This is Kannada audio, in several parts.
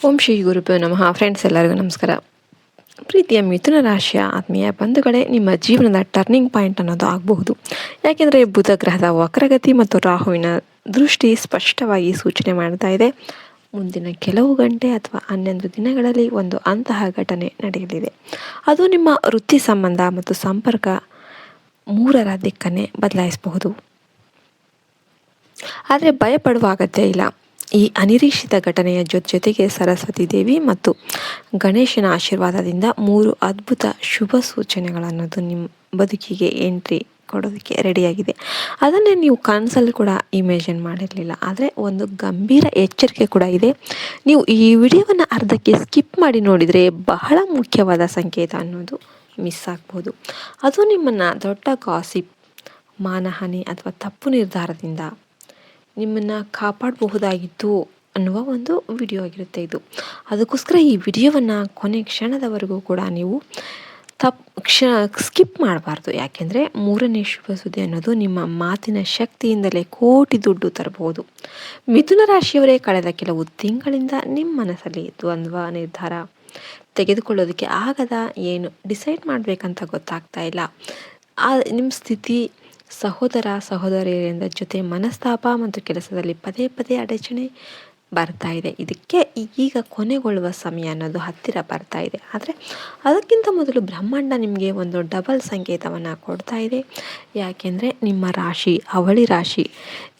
ಓಂ ಶ್ರೀ ಗುರುಭ್ಯೋ ನಮಃ. ಫ್ರೆಂಡ್ಸ್, ಎಲ್ಲರಿಗೂ ನಮಸ್ಕಾರ. ಪ್ರೀತಿಯ ಮಿಥುನ ರಾಶಿಯ ಆತ್ಮೀಯ ಬಂಧುಗಳೇ, ನಿಮ್ಮ ಜೀವನದ ಟರ್ನಿಂಗ್ ಪಾಯಿಂಟ್ ಅನ್ನೋದು ಆಗಬಹುದು. ಯಾಕೆಂದರೆ ಬುಧ ಗ್ರಹದ ವಕ್ರಗತಿ ಮತ್ತು ರಾಹುವಿನ ದೃಷ್ಟಿ ಸ್ಪಷ್ಟವಾಗಿ ಸೂಚನೆ ಮಾಡ್ತಾ ಇದೆ. ಮುಂದಿನ ಕೆಲವು ಗಂಟೆ ಅಥವಾ 11 ದಿನಗಳಲ್ಲಿ ಒಂದು ಅಂತಹ ಘಟನೆ ನಡೆಯಲಿದೆ. ಅದು ನಿಮ್ಮ ವೃತ್ತಿ ಸಂಬಂಧ ಮತ್ತು ಸಂಪರ್ಕ ಮೂರರ ದಿಕ್ಕನ್ನೇ ಬದಲಾಯಿಸಬಹುದು. ಆದರೆ ಭಯಪಡುವ ಅಗತ್ಯ ಇಲ್ಲ. ಈ ಅನಿರೀಕ್ಷಿತ ಘಟನೆಯ ಜೊತೆಗೆ ಸರಸ್ವತಿ ದೇವಿ ಮತ್ತು ಗಣೇಶನ ಆಶೀರ್ವಾದದಿಂದ 3 ಅದ್ಭುತ ಶುಭ ಸೂಚನೆಗಳನ್ನೋದು ನಿಮ್ಮ ಬದುಕಿಗೆ ಎಂಟ್ರಿ ಕೊಡೋದಕ್ಕೆ ರೆಡಿಯಾಗಿದೆ. ಅದನ್ನೇ ನೀವು ಕನಸಲ್ಲಿ ಕೂಡ ಇಮೇಜಿನ್ ಮಾಡಿರಲಿಲ್ಲ. ಆದರೆ ಒಂದು ಗಂಭೀರ ಎಚ್ಚರಿಕೆ ಕೂಡ ಇದೆ. ನೀವು ಈ ವಿಡಿಯೋವನ್ನು ಅರ್ಧಕ್ಕೆ ಸ್ಕಿಪ್ ಮಾಡಿ ನೋಡಿದರೆ ಬಹಳ ಮುಖ್ಯವಾದ ಸಂಕೇತ ಅನ್ನೋದು ಮಿಸ್ ಆಗ್ಬೋದು. ಅದು ನಿಮ್ಮನ್ನು ದೊಡ್ಡ ಗಾಸಿಪ್, ಮಾನಹಾನಿ ಅಥವಾ ತಪ್ಪು ನಿರ್ಧಾರದಿಂದ ನಿಮ್ಮನ್ನು ಕಾಪಾಡಬಹುದಾಗಿತ್ತು ಅನ್ನುವ ಒಂದು ವಿಡಿಯೋ ಆಗಿರುತ್ತೆ ಇದು. ಅದಕ್ಕೋಸ್ಕರ ಈ ವಿಡಿಯೋವನ್ನು ಕೊನೆ ಕ್ಷಣದವರೆಗೂ ಕೂಡ ನೀವು ಸ್ಕಿಪ್ ಮಾಡಬಾರ್ದು. ಯಾಕೆಂದರೆ 3ನೇ ಶುಭ ಸುದ್ದಿ ಅನ್ನೋದು ನಿಮ್ಮ ಮಾತಿನ ಶಕ್ತಿಯಿಂದಲೇ ಕೋಟಿ ದುಡ್ಡು ತರಬಹುದು. ಮಿಥುನ ರಾಶಿಯವರೇ, ಕಳೆದ ಕೆಲವು ತಿಂಗಳಿಂದ ನಿಮ್ಮ ಮನಸ್ಸಲ್ಲಿ ದ್ವಂದ್ವ ನಿರ್ಧಾರ ತೆಗೆದುಕೊಳ್ಳೋದಕ್ಕೆ ಆಗದ, ಏನು ಡಿಸೈಡ್ ಮಾಡಬೇಕಂತ ಗೊತ್ತಾಗ್ತಾ ಇಲ್ಲ. ನಿಮ್ಮ ಸ್ಥಿತಿ ಸಹೋದರ ಸಹೋದರಿಯರಿಂದ ಜೊತೆ ಮನಸ್ತಾಪ ಮತ್ತು ಕೆಲಸದಲ್ಲಿ ಪದೇ ಪದೇ ಅಡಚಣೆ ಬರ್ತಾ ಇದೆ. ಇದಕ್ಕೆ ಈಗ ಕೊನೆಗೊಳ್ಳುವ ಸಮಯ ಅನ್ನೋದು ಹತ್ತಿರ ಬರ್ತಾ ಇದೆ. ಆದರೆ ಅದಕ್ಕಿಂತ ಮೊದಲು ಬ್ರಹ್ಮಾಂಡ ನಿಮಗೆ ಒಂದು ಡಬಲ್ ಸಂಕೇತವನ್ನು ಕೊಡ್ತಾ ಇದೆ. ಯಾಕೆಂದರೆ ನಿಮ್ಮ ರಾಶಿ, ಅವಳಿ ರಾಶಿ,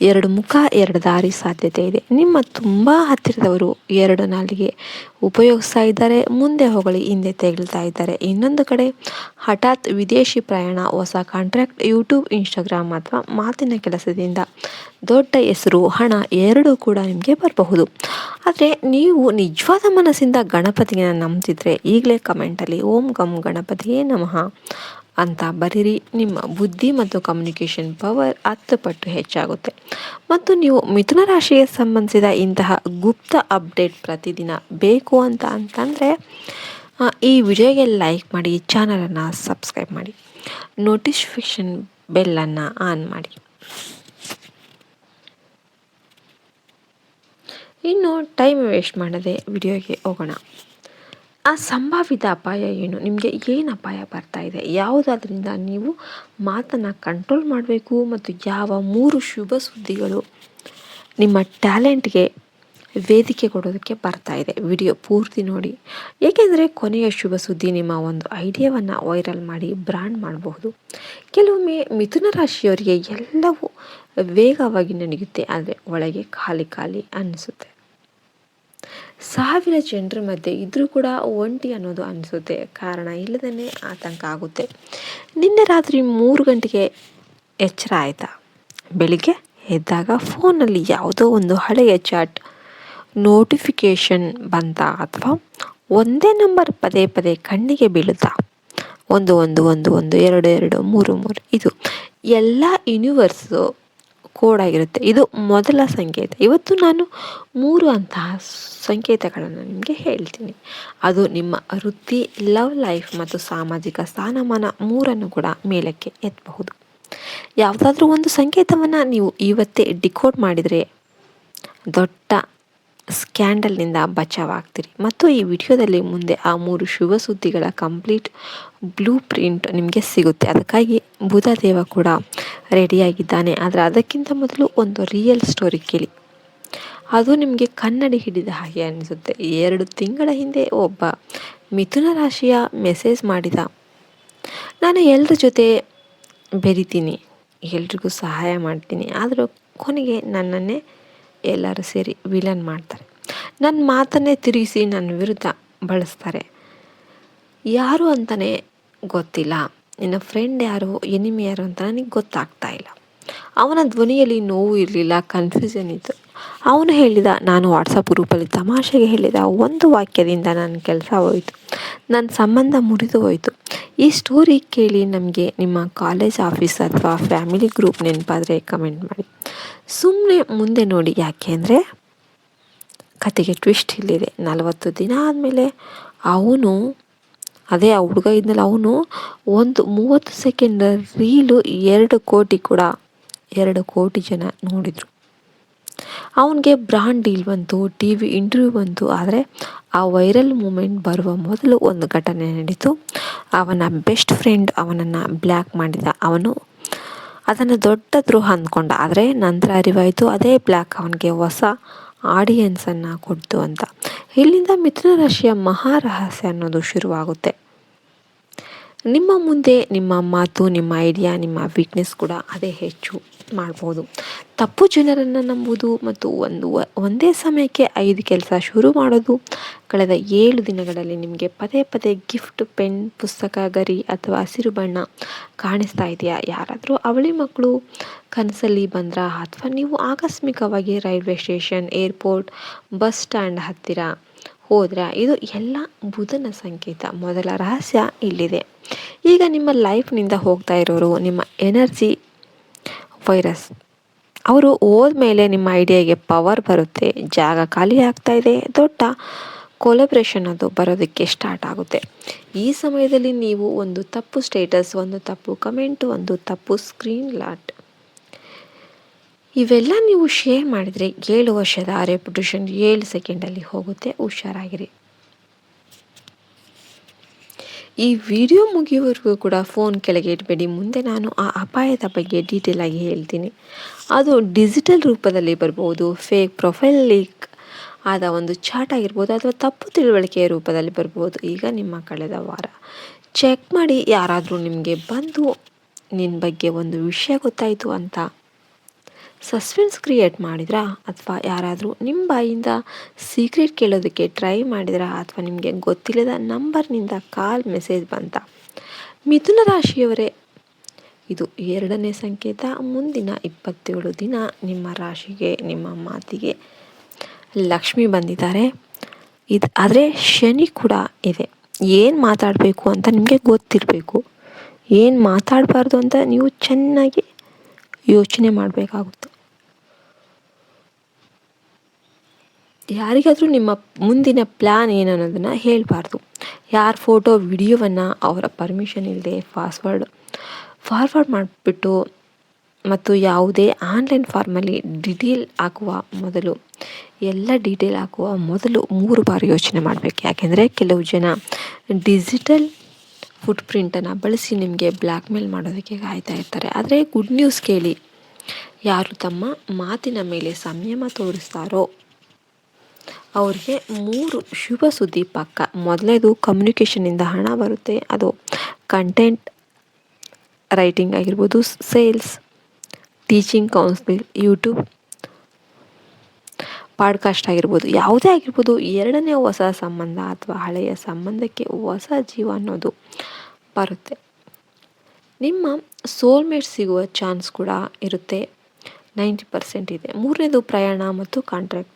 2 ಮುಖ 2 ದಾರಿ ಸಾಧ್ಯತೆ ಇದೆ. ನಿಮ್ಮ ತುಂಬ ಹತ್ತಿರದವರು 2 ನಾಲಿಗೆ ಉಪಯೋಗಿಸ್ತಾ ಇದ್ದಾರೆ. ಮುಂದೆ ಹೊಗಳಿ ಹಿಂದೆ ತೆಗಳ್ತಾ ಇದ್ದಾರೆ. ಇನ್ನೊಂದು ಕಡೆ ಹಠಾತ್ ವಿದೇಶಿ ಪ್ರಯಾಣ, ಹೊಸ ಕಾಂಟ್ರಾಕ್ಟ್, ಯೂಟ್ಯೂಬ್, ಇನ್ಸ್ಟಾಗ್ರಾಮ್ ಅಥವಾ ಮಾತಿನ ಕೆಲಸದಿಂದ ದೊಡ್ಡ ಹೆಸರು, ಹಣ ಎರಡೂ ಕೂಡ ನಿಮಗೆ ಬರಬಹುದು. ಆದರೆ ನೀವು ನಿಜವಾದ ಮನಸ್ಸಿಂದ ಗಣಪತಿನ ನಂಬ್ತಿದ್ರೆ ಈಗಲೇ ಕಮೆಂಟಲ್ಲಿ ಓಂ ಗಂ ಗಣಪತಿಯೇ ನಮಃ ಅಂತ ಬರೀರಿ. ನಿಮ್ಮ ಬುದ್ಧಿ ಮತ್ತು ಕಮ್ಯುನಿಕೇಷನ್ ಪವರ್ 10 ಪಟ್ಟು ಹೆಚ್ಚಾಗುತ್ತೆ. ಮತ್ತು ನೀವು ಮಿಥುನ ರಾಶಿಗೆ ಸಂಬಂಧಿಸಿದ ಇಂತಹ ಗುಪ್ತ ಅಪ್ಡೇಟ್ ಪ್ರತಿದಿನ ಬೇಕು ಅಂತಂದರೆ ಈ ವಿಡಿಯೋಗೆ ಲೈಕ್ ಮಾಡಿ, ಚಾನಲನ್ನು ಸಬ್ಸ್ಕ್ರೈಬ್ ಮಾಡಿ, ನೋಟಿಫಿಕೇಷನ್ ಬೆಲ್ಲನ್ನು ಆನ್ ಮಾಡಿ. ಇನ್ನು ಟೈಮ್ ವೇಸ್ಟ್ ಮಾಡದೆ ವಿಡಿಯೋಗೆ ಹೋಗೋಣ. ಆ ಸಂಭಾವಿತ ಅಪಾಯ ಏನು? ನಿಮಗೆ ಏನು ಅಪಾಯ ಬರ್ತಾ ಇದೆ? ಯಾವುದಾದ್ರಿಂದ ನೀವು ಮಾತನ್ನು ಕಂಟ್ರೋಲ್ ಮಾಡಬೇಕು? ಮತ್ತು ಯಾವ 3 ಶುಭ ಸುದ್ದಿಗಳು ನಿಮ್ಮ ಟ್ಯಾಲೆಂಟ್ಗೆ ವೇದಿಕೆ ಕೊಡೋದಕ್ಕೆ ಬರ್ತಾ ಇದೆ? ವಿಡಿಯೋ ಪೂರ್ತಿ ನೋಡಿ. ಏಕೆಂದರೆ ಕೊನೆಯ ಶುಭ ಸುದ್ದಿ ನಿಮ್ಮ ಒಂದು ಐಡಿಯಾವನ್ನು ವೈರಲ್ ಮಾಡಿ ಬ್ರ್ಯಾಂಡ್ ಮಾಡಬಹುದು. ಕೆಲವೊಮ್ಮೆ ಮಿಥುನ ರಾಶಿಯವರಿಗೆ ಎಲ್ಲವೂ ವೇಗವಾಗಿ ನಡೆಯುತ್ತೆ, ಆದರೆ ಒಳಗೆ ಖಾಲಿ ಖಾಲಿ ಅನ್ನಿಸುತ್ತೆ. 1000 ಜನರ ಮಧ್ಯೆ ಇದ್ರೂ ಕೂಡ ಒಂಟಿ ಅನ್ನೋದು ಅನಿಸುತ್ತೆ. ಕಾರಣ ಇಲ್ಲದೇ ಆತಂಕ ಆಗುತ್ತೆ. ನಿನ್ನೆ ರಾತ್ರಿ 3 ಗಂಟೆಗೆ ಎಚ್ಚರ ಆಯಿತಾ? ಬೆಳಿಗ್ಗೆ ಎದ್ದಾಗ ಫೋನಲ್ಲಿ ಯಾವುದೋ ಒಂದು ಹಳೆಯ ಚಾಟ್ ನೋಟಿಫಿಕೇಷನ್ ಬಂತಾ? ಅಥವಾ ಒಂದೇ ನಂಬರ್ ಪದೇ ಪದೇ ಕಣ್ಣಿಗೆ ಬೀಳುತ್ತಾ? 1111 22 33 ಇದು ಎಲ್ಲ ಯೂನಿವರ್ಸು ಕೋಡ್ ಆಗಿರುತ್ತೆ. ಇದು ಮೊದಲ ಸಂಕೇತ. ಇವತ್ತು ನಾನು 3 ಅಂತಹ ಸಂಕೇತಗಳನ್ನು ನಿಮಗೆ ಹೇಳ್ತೀನಿ. ಅದು ನಿಮ್ಮ ವೃತ್ತಿ, ಲವ್ ಲೈಫ್ ಮತ್ತು ಸಾಮಾಜಿಕ ಸ್ಥಾನಮಾನ 3ಅನ್ನು ಕೂಡ ಮೇಲಕ್ಕೆ ಎತ್ತಬಹುದು. ಯಾವುದಾದ್ರೂ ಒಂದು ಸಂಕೇತವನ್ನು ನೀವು ಇವತ್ತೇ ಡಿಕೋಡ್ ಮಾಡಿದರೆ ದೊಡ್ಡ ಸ್ಕ್ಯಾಂಡಲ್ನಿಂದ ಬಚಾವಾಗ್ತೀರಿ. ಮತ್ತು ಈ ವಿಡಿಯೋದಲ್ಲಿ ಮುಂದೆ ಆ 3 ಶುಭ ಸುದ್ದಿಗಳ ಕಂಪ್ಲೀಟ್ ಬ್ಲೂ ಪ್ರಿಂಟ್ ನಿಮಗೆ ಸಿಗುತ್ತೆ. ಅದಕ್ಕಾಗಿ ಬುಧ ದೇವ ಕೂಡ ರೆಡಿಯಾಗಿದ್ದಾನೆ. ಆದರೆ ಅದಕ್ಕಿಂತ ಮೊದಲು ಒಂದು ರಿಯಲ್ ಸ್ಟೋರಿ ಕೇಳಿ. ಅದು ನಿಮಗೆ ಕನ್ನಡಿ ಹಿಡಿದ ಹಾಗೆ ಅನಿಸುತ್ತೆ. 2 ತಿಂಗಳ ಹಿಂದೆ ಒಬ್ಬ ಮಿಥುನ ರಾಶಿಯ ಮೆಸೇಜ್ ಮಾಡಿದ, ನಾನು ಎಲ್ಲರ ಜೊತೆ ಬೆರಿತೀನಿ, ಎಲ್ರಿಗೂ ಸಹಾಯ ಮಾಡ್ತೀನಿ, ಆದರೂ ಕೊನೆಗೆ ನನ್ನನ್ನೇ ಎಲ್ಲರೂ ಸೇರಿ ವಿಲನ್ ಮಾಡ್ತಾರೆ. ನನ್ನ ಮಾತನ್ನೇ ತಿರುಗಿಸಿ ನನ್ನ ವಿರುದ್ಧ ಬಳಸ್ತಾರೆ. ಯಾರು ಅಂತಲೇ ಗೊತ್ತಿಲ್ಲ. ನಿನ್ನ ಫ್ರೆಂಡ್ ಯಾರು, ಎನಿಮಿ ಯಾರು ಅಂತ ನನಗೆ ಗೊತ್ತಾಗ್ತಾ ಇಲ್ಲ. ಅವನ ಧ್ವನಿಯಲ್ಲಿ ನೋವು ಇರಲಿಲ್ಲ, ಕನ್ಫ್ಯೂಷನ್ ಇತ್ತು. ಅವನು ಹೇಳಿದ, ನಾನು ವಾಟ್ಸಪ್ ಗ್ರೂಪಲ್ಲಿ ತಮಾಷೆಗೆ ಹೇಳಿದ ಒಂದು ವಾಕ್ಯದಿಂದ ನನ್ನ ಕೆಲಸ ಹೋಯಿತು, ನನ್ನ ಸಂಬಂಧ ಮುರಿದು ಹೋಯಿತು. ಈ ಸ್ಟೋರಿ ಕೇಳಿ ನಮಗೆ ನಿಮ್ಮ ಕಾಲೇಜ್, ಆಫೀಸ್ ಅಥವಾ ಫ್ಯಾಮಿಲಿ ಗ್ರೂಪ್ ನೆನಪಾದರೆ ಕಮೆಂಟ್ ಮಾಡಿ. ಸುಮ್ಮನೆ ಮುಂದೆ ನೋಡಿ. ಯಾಕೆಂದರೆ ಕತೆಗೆ ಟ್ವಿಸ್ಟ್ ಇಲ್ಲಿದೆ. 40 ದಿನ ಆದಮೇಲೆ ಅವನು, ಅದೇ ಆ ಹುಡುಗ ಇದ್ನಲ್ಲ, ಅವನು ಒಂದು 30 ಸೆಕೆಂಡ್ ರೀಲು 2 ಕೋಟಿ ಜನ ನೋಡಿದರು. ಅವನಿಗೆ ಬ್ರಾಂಡ್ ಡೀಲ್ ಬಂತು, ಟಿ ವಿ ಇಂಟರ್ವ್ಯೂ ಬಂತು. ಆದರೆ ಆ ವೈರಲ್ ಮೂಮೆಂಟ್ ಬರುವ ಮೊದಲು ಒಂದು ಘಟನೆ ನಡೀತು. ಅವನ ಬೆಸ್ಟ್ ಫ್ರೆಂಡ್ ಅವನನ್ನು ಬ್ಲ್ಯಾಕ್ ಮಾಡಿದ. ಅವನು ಅದನ್ನು ದೊಡ್ಡ ದ್ರೋಹ ಅಂದ್ಕೊಂಡ. ಆದರೆ ನಂತರ ಅರಿವಾಯಿತು ಅದೇ ಬ್ಲ್ಯಾಕ್ ಅವನಿಗೆ ಹೊಸ ಆಡಿಯನ್ಸನ್ನು ಕೊಡ್ತು ಅಂತ. ಇಲ್ಲಿಂದ ಮಿಥುನ ರಾಶಿಯ ಮಹಾರಹಸ್ಯ ಅನ್ನೋದು ಶುರುವಾಗುತ್ತೆ. ನಿಮ್ಮ ಮುಂದೆ ನಿಮ್ಮ ಮಾತು, ನಿಮ್ಮ ಐಡಿಯಾ, ನಿಮ್ಮ ವೀಕ್ನೆಸ್ ಕೂಡ ಅದೇ ಹೆಚ್ಚು ಮಾಡ್ಬೋದು. ತಪ್ಪು ಜನರನ್ನು ನಂಬುವುದು ಮತ್ತು ಒಂದೇ ಸಮಯಕ್ಕೆ 5 ಕೆಲಸ ಶುರು ಮಾಡೋದು. ಕಳೆದ 7 ದಿನಗಳಲ್ಲಿ ನಿಮಗೆ ಪದೇ ಪದೇ ಗಿಫ್ಟ್, ಪೆನ್, ಪುಸ್ತಕ, ಗರಿ ಅಥವಾ ಹಸಿರು ಬಣ್ಣ ಕಾಣಿಸ್ತಾ ಇದೆಯಾ? ಯಾರಾದರೂ ಅವಳಿ ಮಕ್ಕಳು ಕನಸಲ್ಲಿ ಬಂದ್ರಾ? ಅಥವಾ ನೀವು ಆಕಸ್ಮಿಕವಾಗಿ railway station, airport, bus stand ಹತ್ತಿರ ಹೋದ್ರೆ? ಇದು ಎಲ್ಲ ಬುಧನ ಸಂಕೇತ. ಮೊದಲ ರಹಸ್ಯ ಇಲ್ಲಿದೆ. ಈಗ ನಿಮ್ಮ ಲೈಫ್ನಿಂದ ಹೋಗ್ತಾ ಇರೋರು ನಿಮ್ಮ ಎನರ್ಜಿ ವೈರಸ್. ಅವರು ಹೋದ್ಮೇಲೆ ನಿಮ್ಮ ಐಡಿಯಾಗೆ ಪವರ್ ಬರುತ್ತೆ, ಜಾಗ ಖಾಲಿ ಆಗ್ತಾ ಇದೆ, ದೊಡ್ಡ ಕೊಲಬ್ರೇಷನ್ ಅದು ಬರೋದಕ್ಕೆ ಸ್ಟಾರ್ಟ್ ಆಗುತ್ತೆ. ಈ ಸಮಯದಲ್ಲಿ ನೀವು ಒಂದು ತಪ್ಪು ಸ್ಟೇಟಸ್, ಒಂದು ತಪ್ಪು ಕಮೆಂಟ್, ಒಂದು ತಪ್ಪು ಸ್ಕ್ರೀನ್ ಲಾಟ್, ಇವೆಲ್ಲ ನೀವು ಶೇರ್ ಮಾಡಿದರೆ 7 ವರ್ಷದ ರೆಪ್ಯುಟೇಷನ್ 7 ಸೆಕೆಂಡಲ್ಲಿ ಹೋಗುತ್ತೆ. ಹುಷಾರಾಗಿರಿ. ಈ ವಿಡಿಯೋ ಮುಗಿಯುವವರೆಗೂ ಕೂಡ ಫೋನ್ ಕೆಳಗೆ ಇಡಬೇಡಿ. ಮುಂದೆ ನಾನು ಆ ಅಪಾಯದ ಬಗ್ಗೆ ಡೀಟೇಲ್ ಆಗಿ ಹೇಳ್ತೀನಿ. ಅದು ಡಿಜಿಟಲ್ ರೂಪದಲ್ಲಿ ಬರ್ಬೋದು, ಫೇಕ್ ಪ್ರೊಫೈಲ್ ಲೀಕ್ ಆದ ಒಂದು ಚಾಟ್ ಆಗಿರ್ಬೋದು, ಅಥವಾ ತಪ್ಪು ತಿಳುವಳಿಕೆಯ ರೂಪದಲ್ಲಿ ಬರ್ಬೋದು. ಈಗ ನಿಮ್ಮ ಕಳೆದ ವಾರ ಚೆಕ್ ಮಾಡಿ. ಯಾರಾದರೂ ನಿಮಗೆ ಬಂದು ನಿನ್ನ ಬಗ್ಗೆ ಒಂದು ವಿಷಯ ಗೊತ್ತಾಯಿತು ಅಂತ ಸಸ್ಪೆನ್ಸ್ ಕ್ರಿಯೇಟ್ ಮಾಡಿದ್ರಾ? ಅಥವಾ ಯಾರಾದರೂ ನಿಮ್ಮ ಬಾಯಿಂದ ಸೀಕ್ರೆಟ್ ಕೇಳೋದಕ್ಕೆ ಟ್ರೈ ಮಾಡಿದ್ರಾ? ಅಥವಾ ನಿಮಗೆ ಗೊತ್ತಿಲ್ಲದ ನಂಬರ್ನಿಂದ ಕಾಲ್, ಮೆಸೇಜ್ ಬಂತ? ಮಿಥುನ ರಾಶಿಯವರೇ, ಇದು 2ನೇ ಸಂಕೇತ. ಮುಂದಿನ 27 ದಿನ ನಿಮ್ಮ ರಾಶಿಗೆ, ನಿಮ್ಮ ಮಾತಿಗೆ ಲಕ್ಷ್ಮಿ ಬಂದಿದ್ದಾರೆ. ಆದರೆ ಶನಿ ಕೂಡ ಇದೆ. ಏನು ಮಾತಾಡಬೇಕು ಅಂತ ನಿಮಗೆ ಗೊತ್ತಿರಬೇಕು, ಏನು ಮಾತಾಡಬಾರ್ದು ಅಂತ ನೀವು ಚೆನ್ನಾಗಿ ಯೋಚನೆ ಮಾಡಬೇಕಾಗುತ್ತೆ. ಯಾರಿಗಾದರೂ ನಿಮ್ಮ ಮುಂದಿನ ಪ್ಲ್ಯಾನ್ ಏನನ್ನೋದನ್ನು ಹೇಳಬಾರ್ದು. ಯಾರ ಫೋಟೋ, ವಿಡಿಯೋವನ್ನು ಅವರ ಪರ್ಮಿಷನ್ ಇಲ್ಲದೆ ಫಾರ್ವರ್ಡ್ ಮಾಡಿಬಿಟ್ಟು, ಮತ್ತು ಯಾವುದೇ ಆನ್ಲೈನ್ ಫಾರ್ಮಲ್ಲಿ ಎಲ್ಲ ಡೀಟೇಲ್ ಹಾಕುವ ಮೊದಲು 3 ಬಾರಿ ಯೋಚನೆ ಮಾಡಬೇಕು. ಯಾಕೆಂದರೆ ಕೆಲವು ಜನ ಡಿಜಿಟಲ್ ಫುಟ್ ಪ್ರಿಂಟನ್ನು ಬಳಸಿ ನಿಮಗೆ ಬ್ಲ್ಯಾಕ್ ಮೇಲ್ ಮಾಡೋದಕ್ಕೆ ಕಾಯ್ತಾ ಇರ್ತಾರೆ. ಆದರೆ ಗುಡ್ ನ್ಯೂಸ್ ಕೇಳಿ. ಯಾರು ತಮ್ಮ ಮಾತಿನ ಮೇಲೆ ಸಂಯಮ ತೋರಿಸ್ತಾರೋ ಅವ್ರಿಗೆ 3 ಶುಭ ಸುದ್ದಿ ಪಕ್ಕ. ಮೊದಲನೇದು, ಕಮ್ಯುನಿಕೇಷನಿಂದ ಹಣ ಬರುತ್ತೆ. ಅದು ಕಂಟೆಂಟ್ ರೈಟಿಂಗ್ ಆಗಿರ್ಬೋದು, sales, teaching, counselling, YouTube, podcast ಆಗಿರ್ಬೋದು, ಯಾವುದೇ ಆಗಿರ್ಬೋದು. 2ನೇ, ಹೊಸ ಸಂಬಂಧ ಅಥವಾ ಹಳೆಯ ಸಂಬಂಧಕ್ಕೆ ಹೊಸ ಜೀವ ಅನ್ನೋದು ಬರುತ್ತೆ. ನಿಮ್ಮ ಸೋಲ್ಮೇಟ್ ಸಿಗುವ ಚಾನ್ಸ್ ಕೂಡ ಇರುತ್ತೆ, 90% ಇದೆ. 3ನೇದು, ಪ್ರಯಾಣ ಮತ್ತು ಕಾಂಟ್ರಾಕ್ಟ್.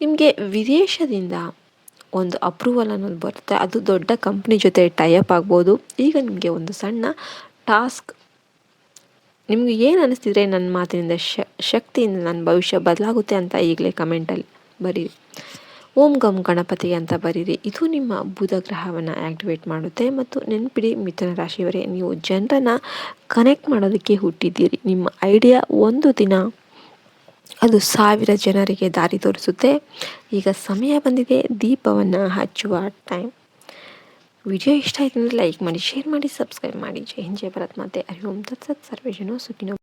ನಿಮಗೆ ವಿದೇಶದಿಂದ ಒಂದು ಅಪ್ರೂವಲ್ ಅನ್ನೋದು ಬರುತ್ತೆ. ಅದು ದೊಡ್ಡ ಕಂಪ್ನಿ ಜೊತೆ ಟೈಅಪ್ ಆಗ್ಬೋದು. ಈಗ ನಿಮಗೆ ಒಂದು ಸಣ್ಣ ಟಾಸ್ಕ್. ನಿಮಗೆ ಏನು ಅನ್ನಿಸ್ತಿದ್ರೆ ನನ್ನ ಮಾತಿನಿಂದ ಶಕ್ತಿಯಿಂದ ನನ್ನ ಭವಿಷ್ಯ ಬದಲಾಗುತ್ತೆ ಅಂತ ಈಗಲೇ ಕಮೆಂಟಲ್ಲಿ ಬರೀರಿ. ಓಂ ಗಂ ಗಣಪತಿ ಅಂತ ಬರೀರಿ. ಇದು ನಿಮ್ಮ ಬುಧ ಗ್ರಹವನ್ನು ಆ್ಯಕ್ಟಿವೇಟ್ ಮಾಡುತ್ತೆ. ಮತ್ತು ನೆನಪಿಡಿ ಮಿಥುನ ರಾಶಿಯವರೇ, ನೀವು ಜನರನ್ನು ಕನೆಕ್ಟ್ ಮಾಡೋದಕ್ಕೆ ಹುಟ್ಟಿದ್ದೀರಿ. ನಿಮ್ಮ ಐಡಿಯಾ ಒಂದು ದಿನ ಅದು 1000 ಜನರಿಗೆ ದಾರಿ ತೋರಿಸುತ್ತೆ. ಈಗ ಸಮಯ ಬಂದಿದೆ ದೀಪವನ್ನು ಹಚ್ಚುವ ಟೈಮ್. ವಿಡಿಯೋ ಇಷ್ಟ ಆಯ್ತು ಅಂದರೆ ಲೈಕ್ ಮಾಡಿ, ಶೇರ್ ಮಾಡಿ, ಸಬ್ಸ್ಕ್ರೈಬ್ ಮಾಡಿ. ಜೈ ಹಿಂದ್, ಜೈ ಭಾರತ್ ಮಾತೆ. ಹರಿ ಓಂ ತತ್ಸತ್. ಸರ್ವೇ ಜನ ಸುಖಿನೋ